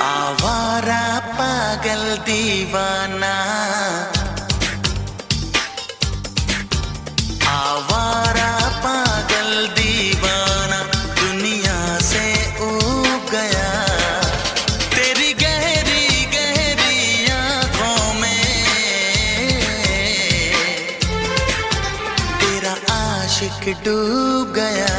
आवारा पागल दीवाना, आवारा पागल दीवाना दुनिया से ऊब गया। तेरी गहरी गहरी आंखों में तेरा आशिक डूब गया।